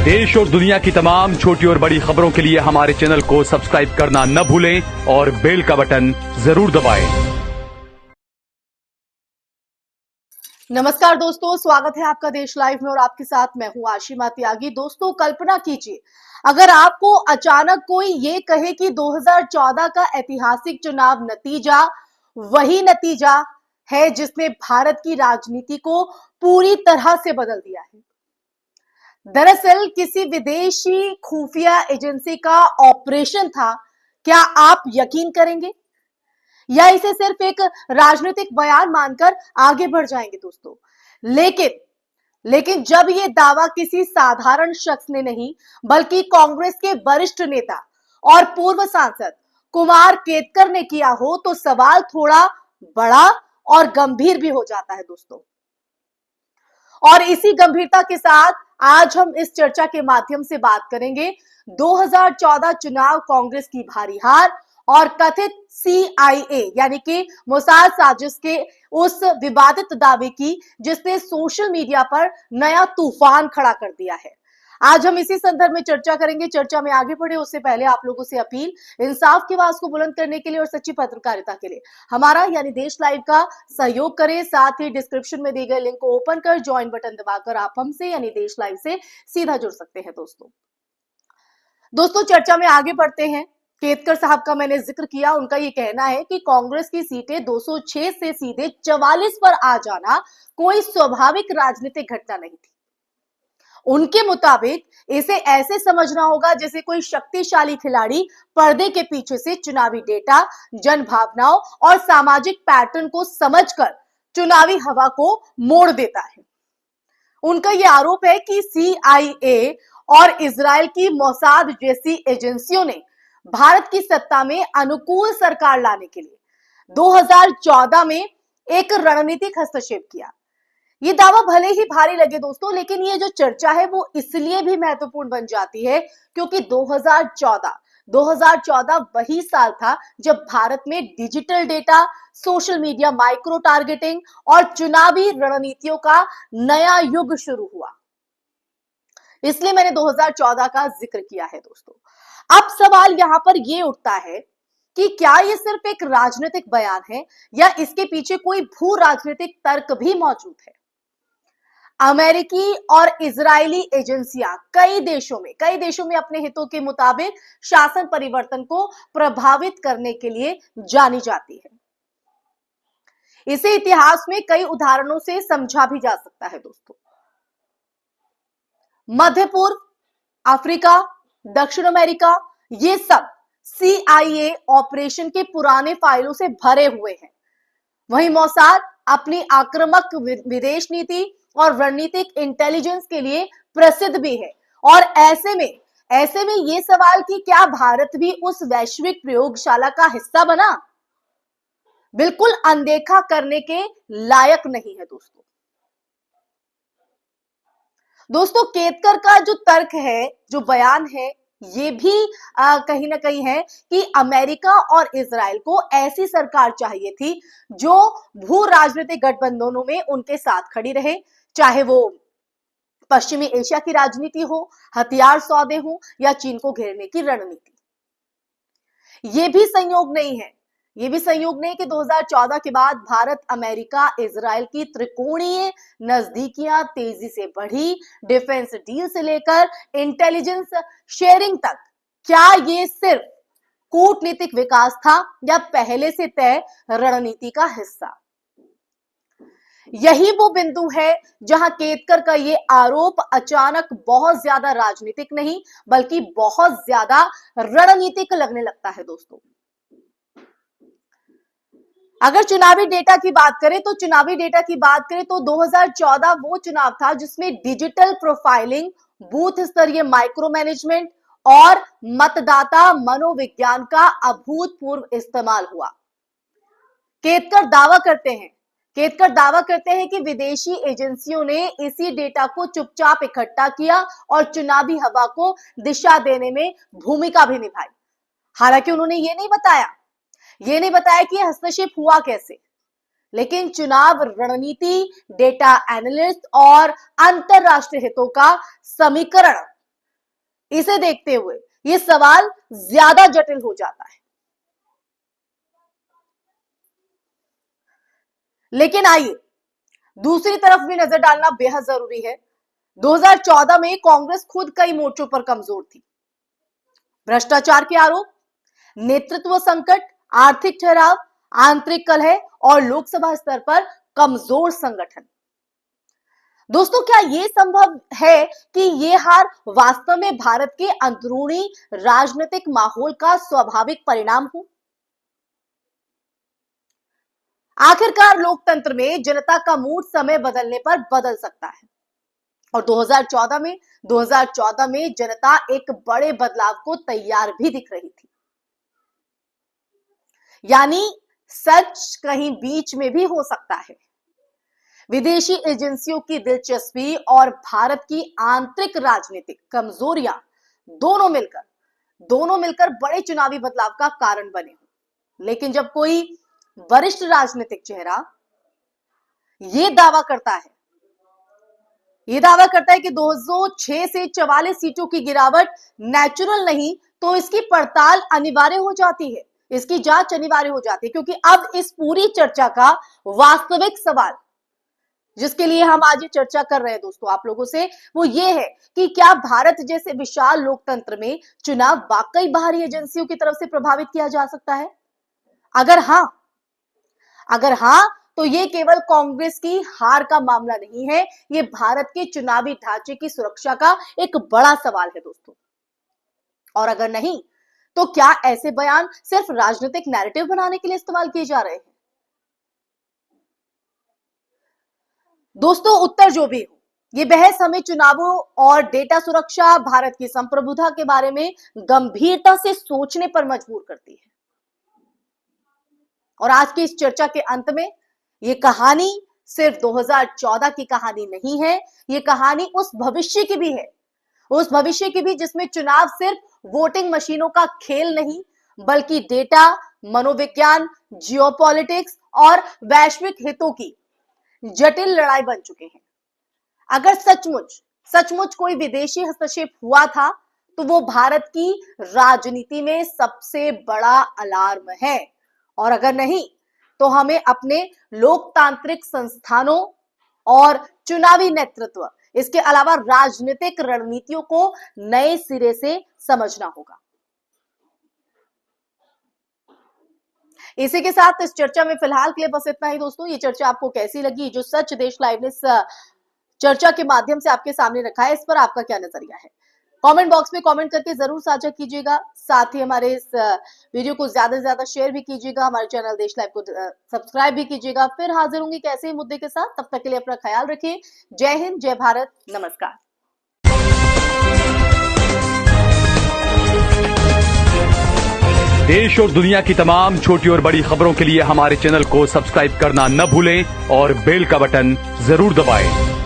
देश और दुनिया की तमाम छोटी और बड़ी खबरों के लिए हमारे चैनल को सब्सक्राइब करना न भूलें और बेल का बटन जरूर दबाएं। नमस्कार दोस्तों, स्वागत है आपका देश लाइव में और आपके साथ मैं हूं आशिमा त्यागी। दोस्तों, कल्पना कीजिए अगर आपको अचानक कोई ये कहे कि 2014 का ऐतिहासिक चुनाव नतीजा वही नतीजा है जिसने भारत की राजनीति को पूरी तरह से बदल दिया है। दरअसल किसी विदेशी खुफिया एजेंसी का ऑपरेशन था। क्या आप यकीन करेंगे या इसे सिर्फ एक राजनीतिक बयान मानकर आगे बढ़ जाएंगे दोस्तों? लेकिन जब यह दावा किसी साधारण शख्स ने नहीं बल्कि कांग्रेस के वरिष्ठ नेता और पूर्व सांसद कुमार केतकर ने किया हो तो सवाल थोड़ा बड़ा और गंभीर भी हो जाता है दोस्तों। और इसी गंभीरता के साथ आज हम इस चर्चा के माध्यम से बात करेंगे 2014 चुनाव, कांग्रेस की भारी हार और कथित CIA यानी कि मोसाद साजिश के उस विवादित दावे की जिसने सोशल मीडिया पर नया तूफान खड़ा कर दिया है। आज हम इसी संदर्भ में चर्चा करेंगे। चर्चा में आगे बढ़े उससे पहले आप लोगों से अपील, इंसाफ की आवाज को बुलंद करने के लिए और सच्ची पत्रकारिता के लिए हमारा यानी देश लाइव का सहयोग करें। साथ ही डिस्क्रिप्शन में दिए गए लिंक को ओपन कर ज्वाइन बटन दबाकर आप हमसे यानी देश लाइव से सीधा जुड़ सकते हैं। दोस्तों चर्चा में आगे बढ़ते हैं। केतकर साहब का मैंने जिक्र किया, उनका ये कहना है कि कांग्रेस की सीटें 206 से सीधे 44 पर आ जाना कोई स्वाभाविक राजनीतिक घटना नहीं थी। उनके मुताबिक इसे ऐसे समझना होगा जैसे कोई शक्तिशाली खिलाड़ी पर्दे के पीछे से चुनावी डेटा, जन भावनाओं और सामाजिक पैटर्न को समझकर चुनावी हवा को मोड़ देता है। उनका यह आरोप है कि CIA और इजराइल की मोसाद जैसी एजेंसियों ने भारत की सत्ता में अनुकूल सरकार लाने के लिए 2014 में एक रणनीतिक हस्तक्षेप किया। ये दावा भले ही भारी लगे दोस्तों, लेकिन ये जो चर्चा है वो इसलिए भी महत्वपूर्ण बन जाती है क्योंकि 2014 वही साल था जब भारत में digital data, social media micro targeting और चुनावी रणनीतियों का नया युग शुरू हुआ। इसलिए मैंने 2014 का जिक्र किया है दोस्तों। अब सवाल यहां पर यह उठता है कि क्या यह सिर्फ एक राजनीतिक बयान है या इसके पीछे कोई भू राजनीतिक तर्क भी मौजूद है। अमेरिकी और इजरायली एजेंसियां कई देशों में अपने हितों के मुताबिक शासन परिवर्तन को प्रभावित करने के लिए जानी जाती है। इसे इतिहास में कई उदाहरणों से समझा भी जा सकता है दोस्तों। मध्य पूर्व, अफ्रीका, दक्षिण अमेरिका, ये सब CIA ऑपरेशन के पुराने फाइलों से भरे हुए हैं। वहीं मोसाद अपनी आक्रामक विदेश नीति और रणनीतिक इंटेलिजेंस के लिए प्रसिद्ध भी है। और ऐसे में ये सवाल कि क्या भारत भी उस वैश्विक प्रयोगशाला का हिस्सा बना, बिल्कुल अनदेखा करने के लायक नहीं है दोस्तों। केतकर का जो तर्क है, जो बयान है, ये भी कहीं ना कहीं है कि अमेरिका और इजराइल को ऐसी सरकार चाहिए थी जो भू राजनीतिक गठबंधनों में उनके साथ खड़ी रहे, चाहे वो पश्चिमी एशिया की राजनीति हो, हथियार सौदे हो या चीन को घेरने की रणनीति। ये भी संयोग नहीं है कि 2014 के बाद भारत, अमेरिका, इजराइल की त्रिकोणीय नजदीकियां तेजी से बढ़ी। डिफेंस डील से लेकर इंटेलिजेंस शेयरिंग तक। क्या ये सिर्फ कूटनीतिक विकास था या पहले से तय रणनीति का हिस्सा? यही वो बिंदु है जहां केतकर का ये आरोप अचानक बहुत ज्यादा राजनीतिक नहीं बल्कि बहुत ज्यादा रणनीतिक लगने लगता है दोस्तों। अगर चुनावी डेटा की बात करें तो 2014 वो चुनाव था जिसमें डिजिटल प्रोफाइलिंग, बूथ स्तरीय माइक्रो मैनेजमेंट और मतदाता मनोविज्ञान का अभूतपूर्व इस्तेमाल हुआ। केतकर दावा करते हैं कि विदेशी एजेंसियों ने इसी डेटा को चुपचाप इकट्ठा किया और चुनावी हवा को दिशा देने में भूमिका भी निभाई। हालांकि उन्होंने ये नहीं बताया कि हस्तक्षेप हुआ कैसे, लेकिन चुनाव रणनीति, डेटा एनालिस्ट और अंतरराष्ट्रीय हितों का समीकरण इसे देखते हुए यह सवाल ज्यादा जटिल हो जाता है। लेकिन आइए दूसरी तरफ भी नजर डालना बेहद जरूरी है। 2014 में कांग्रेस खुद कई मोर्चों पर कमजोर थी। भ्रष्टाचार के आरोप, नेतृत्व संकट, आर्थिक ठहराव, आंतरिक कलह और लोकसभा स्तर पर कमजोर संगठन। दोस्तों, क्या यह संभव है कि यह हार वास्तव में भारत के अंदरूनी राजनीतिक माहौल का स्वाभाविक परिणाम हो? आखिरकार लोकतंत्र में जनता का मूड समय बदलने पर बदल सकता है और 2014 में जनता एक बड़े बदलाव को तैयार भी दिख रही थी। यानी सच कहीं बीच में भी हो सकता है। विदेशी एजेंसियों की दिलचस्पी और भारत की आंतरिक राजनीतिक कमजोरियां दोनों मिलकर बड़े चुनावी बदलाव का कारण बने हो। लेकिन जब कोई वरिष्ठ राजनीतिक चेहरा यह दावा करता है कि 206 से 44 सीटों की गिरावट नेचुरल नहीं, तो इसकी पड़ताल अनिवार्य हो जाती है, इसकी जांच अनिवार्य हो जाती है। क्योंकि अब इस पूरी चर्चा का वास्तविक सवाल जिसके लिए हम आज ये चर्चा कर रहे हैं दोस्तों आप लोगों से, वो ये है कि क्या भारत जैसे विशाल लोकतंत्र में चुनाव वाकई बाहरी एजेंसियों की तरफ से प्रभावित किया जा सकता है? अगर हां, तो ये केवल कांग्रेस की हार का मामला नहीं है, ये भारत के चुनावी ढांचे की सुरक्षा का एक बड़ा सवाल है दोस्तों। और अगर नहीं, तो क्या ऐसे बयान सिर्फ राजनीतिक नैरेटिव बनाने के लिए इस्तेमाल किए जा रहे हैं? दोस्तों, उत्तर जो भी हो, ये बहस हमें चुनावों और डेटा सुरक्षा, भारत की संप्रभुता के बारे में गंभीरता से सोचने पर मजबूर करती है। और आज की इस चर्चा के अंत में ये कहानी सिर्फ 2014 की कहानी नहीं है, ये कहानी उस भविष्य की भी है, उस भविष्य की भी जिसमें चुनाव सिर्फ वोटिंग मशीनों का खेल नहीं, बल्कि डेटा, मनोविज्ञान, जियोपॉलिटिक्स और वैश्विक हितों की जटिल लड़ाई बन चुके हैं। अगर सचमुच कोई विदेशी हस्तक्षेप हुआ था, तो वो भारत की राजनीति में सबसे बड़ा अलार्म है। और अगर नहीं, तो हमें अपने लोकतांत्रिक संस्थानों और चुनावी नेतृत्व, इसके अलावा राजनीतिक रणनीतियों को नए सिरे से समझना होगा। इसी के साथ इस चर्चा में फिलहाल के लिए बस इतना ही दोस्तों। ये चर्चा आपको कैसी लगी? जो सच देश लाइव ने इस चर्चा के माध्यम से आपके सामने रखा है, इस पर आपका क्या नजरिया है? कमेंट बॉक्स में कमेंट करके जरूर साझा कीजिएगा। साथ ही हमारे इस वीडियो को ज्यादा से ज्यादा शेयर भी कीजिएगा, हमारे चैनल देश लाइव को सब्सक्राइब भी कीजिएगा। फिर हाजिर होंगे कैसे ही मुद्दे के साथ, तब तक के लिए अपना ख्याल रखिए। जय हिंद, जय भारत, नमस्कार। देश और दुनिया की तमाम छोटी और बड़ी खबरों के लिए हमारे चैनल को सब्सक्राइब करना न भूलें और बेल का बटन जरूर दबाएं।